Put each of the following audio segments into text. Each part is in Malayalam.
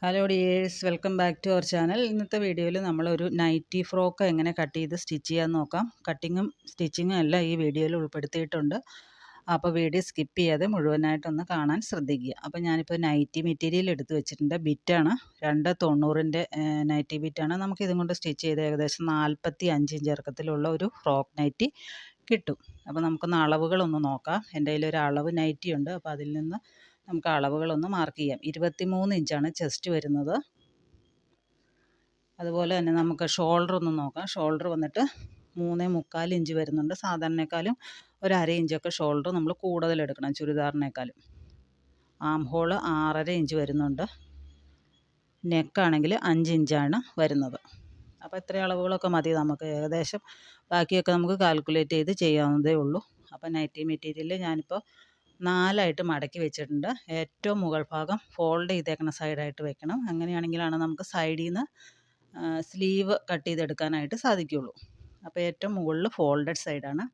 Hello dears, welcome back to our channel. ഇന്നത്തെ വീഡിയോയിൽ നമ്മളൊരു നൈറ്റി ഫ്രോക്ക് എങ്ങനെ കട്ട് ചെയ്ത് സ്റ്റിച്ച് ചെയ്യാൻ നോക്കാം. കട്ടിങ്ങും സ്റ്റിച്ചിങ്ങും എല്ലാം ഈ വീഡിയോയിൽ ഉൾപ്പെടുത്തിയിട്ടുണ്ട്. അപ്പോൾ വീഡിയോ സ്കിപ്പ് ചെയ്യാതെ മുഴുവനായിട്ടൊന്ന് കാണാൻ ശ്രദ്ധിക്കുക. അപ്പോൾ ഞാനിപ്പോൾ നൈറ്റി മെറ്റീരിയൽ എടുത്ത് വെച്ചിട്ടുണ്ട്. ബിറ്റാണ് 290ൻ്റെ നൈറ്റി ബിറ്റാണ്. നമുക്കിതും കൊണ്ട് സ്റ്റിച്ച് ചെയ്ത് ഏകദേശം 45 ഇഞ്ച് ഇറക്കത്തിലുള്ള ഒരു ഫ്രോക്ക് നൈറ്റി കിട്ടും. അപ്പോൾ നമുക്കൊന്ന് അളവുകളൊന്ന് നോക്കാം. എൻ്റെ കയ്യിലൊരു അളവ് നൈറ്റി ഉണ്ട്. അപ്പോൾ അതിൽ നിന്ന് നമുക്ക് അളവുകളൊന്ന് മാർക്ക് ചെയ്യാം. 23 ഇഞ്ചാണ് ചെസ്റ്റ് വരുന്നത്. അതുപോലെ തന്നെ നമുക്ക് ഷോൾഡർ ഒന്ന് നോക്കാം. ഷോൾഡർ വന്നിട്ട് 3.25 ഇഞ്ച് വരുന്നുണ്ട്. സാധാരണക്കാളും ഒരു അര ഇഞ്ചൊക്കെ ഷോൾഡർ നമ്മൾ കൂടുതൽ എടുക്കണം ചുരിദാറിനേക്കാളും. ആം ഹോള് 6.5 ഇഞ്ച് വരുന്നുണ്ട്. നെക്കാണെങ്കിൽ 5 ഇഞ്ചാണ് വരുന്നത്. അപ്പോൾ ഇത്രയും അളവുകളൊക്കെ മതി നമുക്ക്. ഏകദേശം ബാക്കിയൊക്കെ നമുക്ക് കാൽക്കുലേറ്റ് ചെയ്ത് ചെയ്യാവുന്നതേ ഉള്ളൂ. അപ്പോൾ നൈറ്റി മെറ്റീരിയൽ ഞാനിപ്പോൾ 4ആയിട്ട് മടക്കി വെച്ചിട്ടുണ്ട്. ഏറ്റവും മുകൾ ഭാഗം ഫോൾഡ് ചെയ്തേക്കുന്ന സൈഡായിട്ട് വെക്കണം. അങ്ങനെയാണെങ്കിലാണ് നമുക്ക് സൈഡിൽ നിന്ന് സ്ലീവ് കട്ട് ചെയ്തെടുക്കാനായിട്ട് സാധിക്കുകയുള്ളൂ. അപ്പോൾ ഏറ്റവും മുകളിൽ ഫോൾഡഡ് സൈഡാണ്.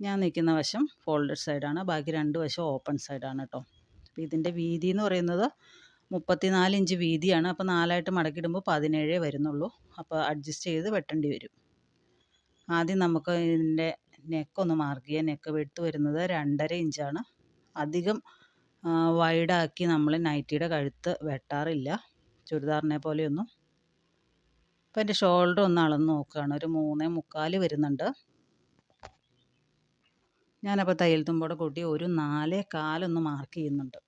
ഞാൻ നിൽക്കുന്ന വശം ഫോൾഡഡ് സൈഡാണ്. ബാക്കി 2 വശം ഓപ്പൺ സൈഡാണ് കേട്ടോ. അപ്പോൾ ഇതിൻ്റെ വീതി എന്ന് പറയുന്നത് 34 ഇഞ്ച് വീതിയാണ്. അപ്പോൾ 4ആയിട്ട് മടക്കിയിടുമ്പോൾ 17 വരുന്നുള്ളൂ. അപ്പോൾ അഡ്ജസ്റ്റ് ചെയ്ത് വെട്ടേണ്ടി വരും. ആദ്യം നമുക്ക് ഇതിൻ്റെ നെക്കൊന്ന് മാർക്ക് ചെയ്യാം. നെക്ക് വെട്ട് വരുന്നത് 2.5 ഇഞ്ചാണ്. അധികം വൈഡാക്കി നമ്മൾ നൈറ്റിയുടെ കഴുത്ത് വെട്ടാറില്ല, ചുരിദാറിനെ പോലെയൊന്നും. അപ്പോൾ എൻ്റെ ഷോൾഡർ ഒന്ന് അളന്ന് നോക്കുകയാണ്. ഒരു 3.25 വരുന്നുണ്ട്. ഞാനപ്പോൾ തയ്യൽ തുമ്പോടെ കൂട്ടി ഒരു 4.25 ഒന്ന് മാർക്ക് ചെയ്യുന്നുണ്ട്.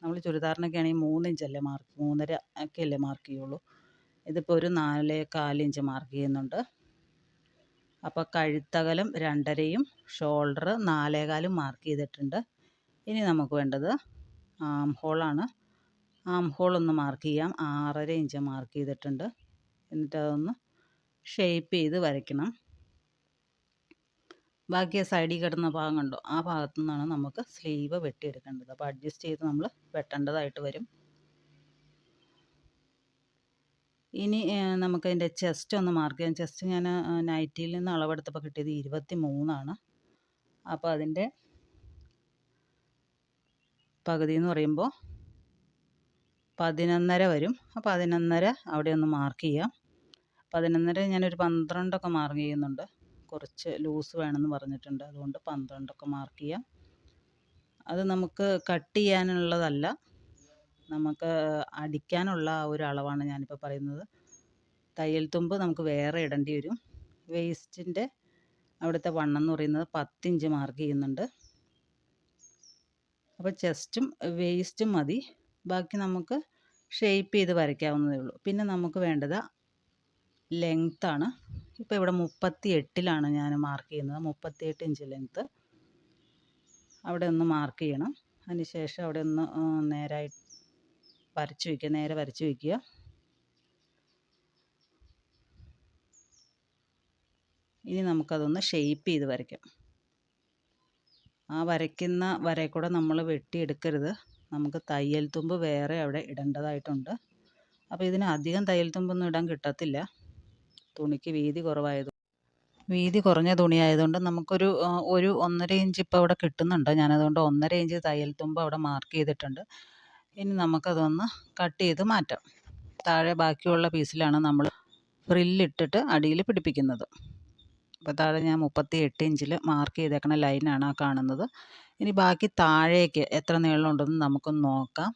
നമ്മൾ ചുരിദാറിനൊക്കെ ആണെങ്കിൽ 3 ഇഞ്ചല്ലേ 3.5 ഒക്കെ അല്ലേ മാർക്ക് ചെയ്യുള്ളൂ. ഇതിപ്പോൾ ഒരു 4.25 ഇഞ്ച് മാർക്ക് ചെയ്യുന്നുണ്ട്. അപ്പോൾ കഴുത്തകലം 2.5യും ഷോൾഡർ 4.25 മാർക്ക് ചെയ്തിട്ടുണ്ട്. ഇനി നമുക്ക് വേണ്ടത് ആം ഹോളാണ്. ആം ഹോൾ ഒന്ന് മാർക്ക് ചെയ്യാം. 6.5 ഇഞ്ച് മാർക്ക് ചെയ്തിട്ടുണ്ട്. എന്നിട്ട് അതൊന്ന് ഷേപ്പ് ചെയ്ത് വരയ്ക്കണം. ബാക്കി സൈഡിൽ കിടന്ന ഭാഗം കണ്ടോ, ആ ഭാഗത്തു നിന്നാണ് നമുക്ക് സ്ലീവ് വെട്ടിയെടുക്കേണ്ടത്. അപ്പോൾ അഡ്ജസ്റ്റ് ചെയ്ത് നമ്മൾ വെട്ടേണ്ടതായിട്ട് വരും. ഇനി നമുക്കതിൻ്റെ ചെസ്റ്റ് ഒന്ന് മാർക്ക് ചെയ്യാം. ചെസ്റ്റ് ഞാൻ നൈറ്റിയിൽ നിന്ന് അളവെടുത്തപ്പോൾ കിട്ടിയത് 23 അപ്പോൾ അതിൻ്റെ പകുതി എന്ന് പറയുമ്പോൾ 11.5 വരും. അപ്പോൾ 11.5 അവിടെ ഒന്ന് മാർക്ക് ചെയ്യാം. 11.5 ഞാനൊരു 12 മാർക്ക് ചെയ്യുന്നുണ്ട്. കുറച്ച് ലൂസ് വേണമെന്ന് പറഞ്ഞിട്ടുണ്ട്, അതുകൊണ്ട് 12 മാർക്ക് ചെയ്യാം. അത് നമുക്ക് കട്ട് ചെയ്യാനുള്ളതല്ല, നമുക്ക് അടിക്കാനുള്ള ആ ഒരു അളവാണ് ഞാനിപ്പോൾ പറയുന്നത്. തയ്യൽ തുമ്പ് നമുക്ക് വേറെ ഇടേണ്ടി വരും. വേസ്റ്റിൻ്റെ അവിടുത്തെ വണ്ണം എന്ന് പറയുന്നത് 10 ഇഞ്ച് മാർക്ക് ചെയ്യുന്നുണ്ട്. അപ്പോൾ ചെസ്റ്റും വേസ്റ്റും മതി. ബാക്കി നമുക്ക് ഷേപ്പ് ചെയ്ത് വരയ്ക്കാവുന്നതേ ഉള്ളൂ. പിന്നെ നമുക്ക് വേണ്ടത് ലെങ്ത്താണ്. ഇപ്പോൾ ഇവിടെ 38 ഞാൻ മാർക്ക് ചെയ്യുന്നത്. 38 ഇഞ്ച് ലെങ്ത്ത് അവിടെ ഒന്ന് മാർക്ക് ചെയ്യണം. അതിന് ശേഷം അവിടെ ഒന്ന് നേരെ വരച്ച് വയ്ക്കുക. ഇനി നമുക്കതൊന്ന് ഷേപ്പ് ചെയ്ത് വരയ്ക്കാം. ആ വരയ്ക്കുന്ന വരയിൽ കൂടെ നമ്മൾ വെട്ടിയെടുക്കരുത്. നമുക്ക് തയ്യൽ തുമ്പ് വേറെ അവിടെ ഇടേണ്ടതായിട്ടുണ്ട്. അപ്പോൾ ഇതിന് അധികം തയ്യൽ തുമ്പൊന്നും ഇടാൻ കിട്ടത്തില്ല. തുണിക്ക് വീതി കുറഞ്ഞ തുണിയായതുകൊണ്ട് നമുക്കൊരു 1.5 ഇഞ്ച് ഇപ്പോൾ അവിടെ കിട്ടുന്നുണ്ട്. ഞാനതുകൊണ്ട് 1.5 ഇഞ്ച് തയ്യൽ തുമ്പ് അവിടെ മാർക്ക് ചെയ്തിട്ടുണ്ട്. ഇനി നമുക്കതൊന്ന് കട്ട് ചെയ്ത് മാറ്റാം. താഴെ ബാക്കിയുള്ള പീസിലാണ് നമ്മൾ ഫ്രില്ലിട്ടിട്ട് അടിയിൽ പിടിപ്പിക്കുന്നത്. അപ്പോൾ താഴെ ഞാൻ 38 ഇഞ്ചിൽ മാർക്ക് ചെയ്തേക്കണ ലൈനാണ് ആ കാണുന്നത്. ഇനി ബാക്കി താഴേക്ക് എത്ര നീളമുണ്ടെന്ന് നമുക്കൊന്ന് നോക്കാം.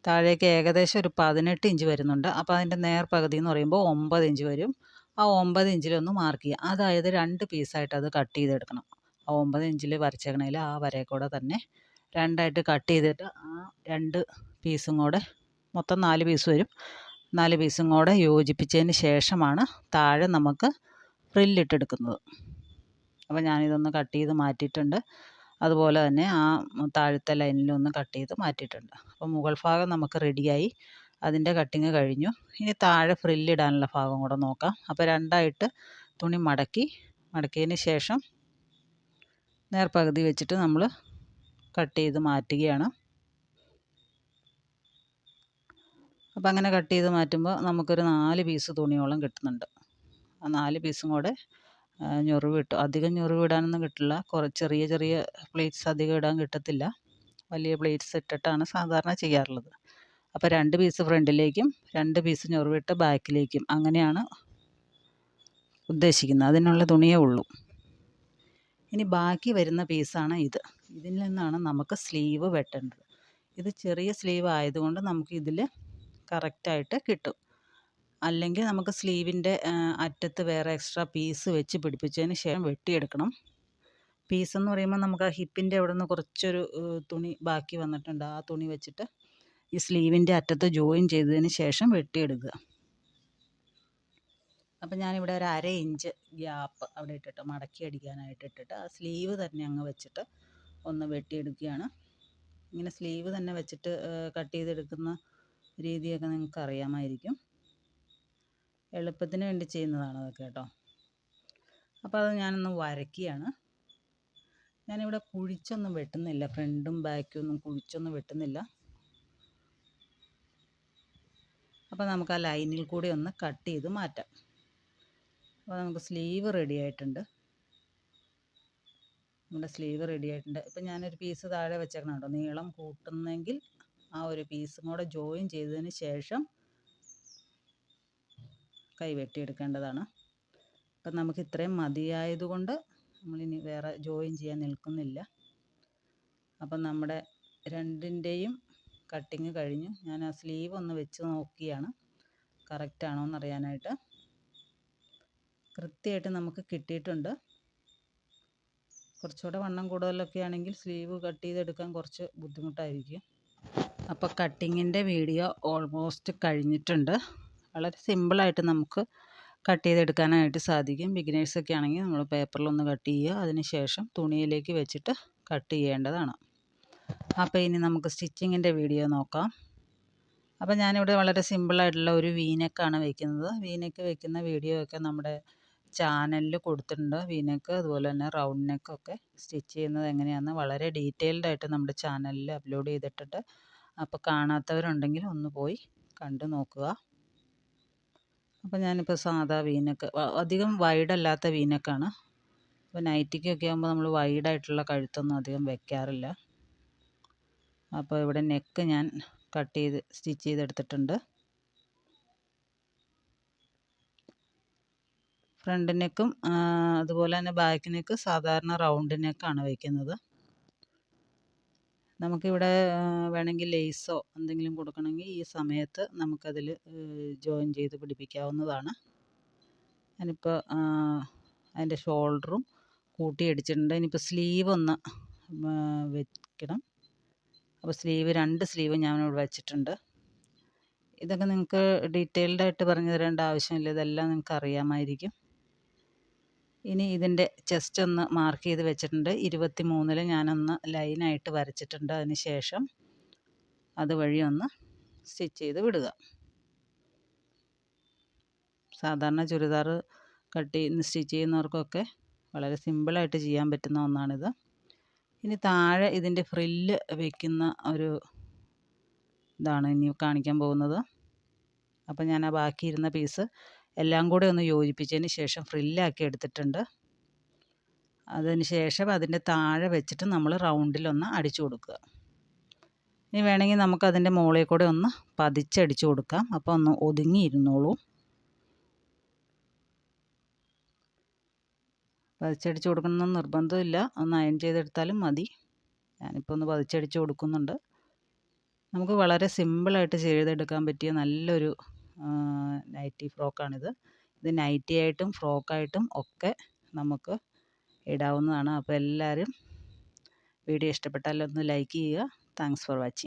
താഴേക്ക് ഏകദേശം ഒരു 18 ഇഞ്ച് വരുന്നുണ്ട്. അപ്പോൾ അതിൻ്റെ നേർപകുതി എന്ന് പറയുമ്പോൾ 9 ഇഞ്ച് വരും. ആ 9 ഇഞ്ചിലൊന്ന് മാർക്ക് ചെയ്യുക. അതായത് 2 പീസായിട്ട് അത് കട്ട് ചെയ്തെടുക്കണം. ആ 9 ഇഞ്ചിൽ വരച്ചേക്കണേൽ ആ വരയിൽ കൂടെ തന്നെ 2ആയിട്ട് കട്ട് ചെയ്തിട്ട് ആ 2 പീസും കൂടെ മൊത്തം 4 പീസ് വരും. 4 പീസും കൂടെ യോജിപ്പിച്ചതിന് ശേഷമാണ് താഴെ നമുക്ക് ഫ്രില്ലിട്ടെടുക്കുന്നത്. അപ്പോൾ ഞാനിതൊന്ന് കട്ട് ചെയ്ത് മാറ്റിയിട്ടുണ്ട്. അതുപോലെ തന്നെ ആ താഴത്തെ ലൈനിലൊന്ന് കട്ട് ചെയ്ത് മാറ്റിയിട്ടുണ്ട്. അപ്പോൾ മുകൾ ഭാഗം നമുക്ക് റെഡിയായി. അതിൻ്റെ കട്ടിങ് കഴിഞ്ഞു. ഇനി താഴെ ഫ്രില്ലിടാനുള്ള ഭാഗം കൂടെ നോക്കാം. അപ്പോൾ 2ആയിട്ട് തുണി മടക്കിയതിന് ശേഷം നേർപകുതി വെച്ചിട്ട് നമ്മൾ കട്ട് ചെയ്ത് മാറ്റുകയാണ്. അപ്പോൾ അങ്ങനെ കട്ട് ചെയ്ത് മാറ്റുമ്പോൾ നമുക്കൊരു 4 പീസ് തുണിയോളം കിട്ടുന്നുണ്ട്. ആ 4 പീസും കൂടെ അധികം ഞൊറിവിടാനൊന്നും കിട്ടില്ല. ചെറിയ പ്ലേറ്റ്സ് അധികം ഇടാൻ കിട്ടത്തില്ല. വലിയ പ്ലേറ്റ്സ് ഇട്ടിട്ടാണ് സാധാരണ ചെയ്യാറുള്ളത്. അപ്പോൾ 2 പീസ് ഫ്രണ്ടിലേക്കും 2 പീസ് ഞൊറിവിട്ട് ബാക്കിലേക്കും അങ്ങനെയാണ് ഉദ്ദേശിക്കുന്നത്. അതിനുള്ള തുണിയേ ഉള്ളൂ. ഇനി ബാക്കി വരുന്ന പീസാണ് ഇത്. ഇതിൽ നിന്നാണ് നമുക്ക് സ്ലീവ് വെട്ടേണ്ടത്. ഇത് ചെറിയ സ്ലീവ് ആയതുകൊണ്ട് നമുക്ക് ഇതിൽ കറക്റ്റായിട്ട് കിട്ടും. അല്ലെങ്കിൽ നമുക്ക് സ്ലീവിൻ്റെ അറ്റത്ത് വേറെ എക്സ്ട്രാ പീസ് വെച്ച് പിടിപ്പിച്ചതിന് ശേഷം വെട്ടിയെടുക്കണം. പീസെന്ന് പറയുമ്പോൾ നമുക്ക് ആ ഹിപ്പിൻ്റെ അവിടെ നിന്ന് കുറച്ചൊരു തുണി ബാക്കി വന്നിട്ടുണ്ട്. ആ തുണി വെച്ചിട്ട് ഈ സ്ലീവിൻ്റെ അറ്റത്ത് ജോയിൻ ചെയ്തതിന് ശേഷം വെട്ടിയെടുക്കുക. അപ്പം ഞാനിവിടെ ഒരു 1/2 ഇഞ്ച് ഗ്യാപ്പ് അവിടെ ഇട്ടിട്ട് മടക്കി അടിക്കാനായിട്ട് ഇട്ടിട്ട് ആ സ്ലീവ് തന്നെ അങ്ങ് വെച്ചിട്ട് ഒന്ന് വെട്ടിയെടുക്കുകയാണ്. ഇങ്ങനെ സ്ലീവ് തന്നെ വെച്ചിട്ട് കട്ട് ചെയ്തെടുക്കുന്ന രീതിയൊക്കെ നിങ്ങൾക്ക് അറിയാമായിരിക്കും. എളുപ്പത്തിന് വേണ്ടി ചെയ്യുന്നതാണ് അതൊക്കെ കേട്ടോ. അപ്പോൾ അത് ഞാനൊന്ന് വരയ്ക്കുകയാണ്. ഞാനിവിടെ കുഴിച്ചൊന്നും വെട്ടുന്നില്ല, ഫ്രണ്ടും ബാക്കും ഒന്നും കുഴിച്ചൊന്നും വെട്ടുന്നില്ല. അപ്പോൾ നമുക്ക് ആ ലൈനിൽ കൂടി ഒന്ന് കട്ട് ചെയ്ത് മാറ്റാം. അപ്പോൾ നമുക്ക് സ്ലീവ് റെഡി ആയിട്ടുണ്ട്. നമ്മുടെ സ്ലീവ് റെഡി ആയിട്ടുണ്ട്. ഇപ്പം ഞാനൊരു പീസ് താഴെ വെച്ചേക്കണം കേട്ടോ. നീളം കൂട്ടുന്നെങ്കിൽ ആ ഒരു പീസും കൂടെ ജോയിൻ ചെയ്തതിന് ശേഷം കൈ വെട്ടിയെടുക്കേണ്ടതാണ്. അപ്പം നമുക്ക് ഇത്രയും മതിയായതുകൊണ്ട് നമ്മളിനി വേറെ ജോയിൻ ചെയ്യാൻ നിൽക്കുന്നില്ല. അപ്പം നമ്മുടെ രണ്ടിൻ്റെയും കട്ടിങ് കഴിഞ്ഞു. ഞാൻ ആ സ്ലീവ് ഒന്ന് വെച്ച് നോക്കിയാണ് കറക്റ്റാണോ എന്നറിയാനായിട്ട്. കൃത്യമായിട്ട് നമുക്ക് കിട്ടിയിട്ടുണ്ട്. കുറച്ചുകൂടെ വണ്ണം കൂടുതലൊക്കെ ആണെങ്കിൽ സ്ലീവ് കട്ട് ചെയ്തെടുക്കാൻ കുറച്ച് ബുദ്ധിമുട്ടായിരിക്കും. അപ്പോൾ കട്ടിങ്ങിൻ്റെ വീഡിയോ ഓൾമോസ്റ്റ് കഴിഞ്ഞിട്ടുണ്ട്. വളരെ സിമ്പിളായിട്ട് നമുക്ക് കട്ട് ചെയ്തെടുക്കാനായിട്ട് സാധിക്കും. ബിഗിനേഴ്സൊക്കെ ആണെങ്കിൽ നമ്മൾ പേപ്പറിലൊന്ന് കട്ട് ചെയ്യുക, അതിന് ശേഷം തുണിയിലേക്ക് വെച്ചിട്ട് കട്ട് ചെയ്യേണ്ടതാണ്. അപ്പോൾ ഇനി നമുക്ക് സ്റ്റിച്ചിങ്ങിൻ്റെ വീഡിയോ നോക്കാം. അപ്പോൾ ഞാനിവിടെ വളരെ സിമ്പിളായിട്ടുള്ള ഒരു വീനെക്കാണ് വയ്ക്കുന്നത്. വീനെക്ക് വയ്ക്കുന്ന വീഡിയോ ഒക്കെ നമ്മുടെ ചാനലിൽ കൊടുത്തിട്ടുണ്ട്. വീനെക്ക് അതുപോലെ തന്നെ റൗണ്ട് നെക്കൊക്കെ സ്റ്റിച്ച് ചെയ്യുന്നത് എങ്ങനെയാണെന്ന് വളരെ ഡീറ്റെയിൽഡായിട്ട് നമ്മുടെ ചാനലിൽ അപ്ലോഡ് ചെയ്തിട്ടുണ്ട്. അപ്പോൾ കാണാത്തവരുണ്ടെങ്കിൽ ഒന്ന് പോയി കണ്ടു നോക്കുക. അപ്പോൾ ഞാനിപ്പോൾ സാധാ വീനെക്ക്, അധികം വൈഡല്ലാത്ത വീനെക്കാണ്. അപ്പോൾ നൈറ്റിക്കൊക്കെ ആകുമ്പോൾ നമ്മൾ വൈഡായിട്ടുള്ള കഴുത്തൊന്നും അധികം വെക്കാറില്ല. അപ്പോൾ ഇവിടെ നെക്ക് ഞാൻ കട്ട് ചെയ്ത് സ്റ്റിച്ച് ചെയ്തെടുത്തിട്ടുണ്ട്. ഫ്രണ്ട് നെക്കും അതുപോലെ തന്നെ ബാക്ക് നെക്ക് സാധാരണ റൗണ്ട് നെക്കാണ് വയ്ക്കുന്നത്. നമുക്കിവിടെ വേണമെങ്കിൽ ലേസോ എന്തെങ്കിലും കൊടുക്കണമെങ്കിൽ ഈ സമയത്ത് നമുക്കതിൽ ജോയിൻ ചെയ്ത് പിടിപ്പിക്കാവുന്നതാണ്. ഞാനിപ്പോൾ അതിൻ്റെ ഷോൾഡറും കൂട്ടി അടിച്ചിട്ടുണ്ട്. ഇനിയിപ്പോൾ സ്ലീവ് ഒന്ന് വെക്കണം. അപ്പോൾ സ്ലീവ് 2 സ്ലീവ് ഞാനിവിടെ വെച്ചിട്ടുണ്ട്. ഇതൊക്കെ നിങ്ങൾക്ക് ഡീറ്റെയിൽഡായിട്ട് പറഞ്ഞു തരേണ്ട ആവശ്യമില്ല, ഇതെല്ലാം നിങ്ങൾക്ക് അറിയാമായിരിക്കും. ഇനി ഇതിൻ്റെ ചെസ്റ്റ് ഒന്ന് മാർക്ക് ചെയ്ത് വെച്ചിട്ടുണ്ട്. 23-ൽ ഞാനൊന്ന് ലൈനായിട്ട് വരച്ചിട്ടുണ്ട്. അതിന് ശേഷം അതുവഴി ഒന്ന് സ്റ്റിച്ച് ചെയ്ത് വിടുക. സാധാരണ ചുരിദാർ സ്റ്റിച്ച് ചെയ്യുന്നവർക്കൊക്കെ വളരെ സിമ്പിളായിട്ട് ചെയ്യാൻ പറ്റുന്ന ഒന്നാണിത്. ഇനി താഴെ ഇതിൻ്റെ ഫ്രില്ല് വയ്ക്കുന്ന ഒരു ഇതാണ് ഇനി കാണിക്കാൻ പോകുന്നത്. അപ്പോൾ ഞാൻ ആ ബാക്കി ഇരുന്ന പീസ് എല്ലാം കൂടെ ഒന്ന് യോജിപ്പിച്ചതിന് ശേഷം ഫ്രില്ലാക്കി എടുത്തിട്ടുണ്ട്. അതിന് ശേഷം അതിൻ്റെ താഴെ വെച്ചിട്ട് നമ്മൾ റൗണ്ടിലൊന്ന് അടിച്ചു കൊടുക്കുക. ഇനി വേണമെങ്കിൽ നമുക്കതിൻ്റെ മുകളിൽ കൂടെ ഒന്ന് പതിച്ചടിച്ചു കൊടുക്കാം. അപ്പോൾ ഒന്ന് ഒതുങ്ങിയിരുന്നോളൂ. പതിച്ചടിച്ച് കൊടുക്കണമെന്ന് നിർബന്ധമില്ല, ഒന്ന് അയൺ ചെയ്തെടുത്താലും മതി. ഞാനിപ്പോൾ ഒന്ന് പതിച്ചടിച്ച് കൊടുക്കുന്നുണ്ട്. നമുക്ക് വളരെ സിമ്പിളായിട്ട് ചെയ്തെടുക്കാൻ പറ്റിയ നല്ലൊരു നൈറ്റി ഫ്രോക്കാണിത്. ഇത് നൈറ്റി ആയിട്ടും ഫ്രോക്കായിട്ടും ഒക്കെ നമുക്ക് ഇടാവുന്നതാണ്. അപ്പോൾ എല്ലാവരും വീഡിയോ ഇഷ്ടപ്പെട്ടാൽ ഒന്ന് ലൈക്ക് ചെയ്യുക. Thanks for watching.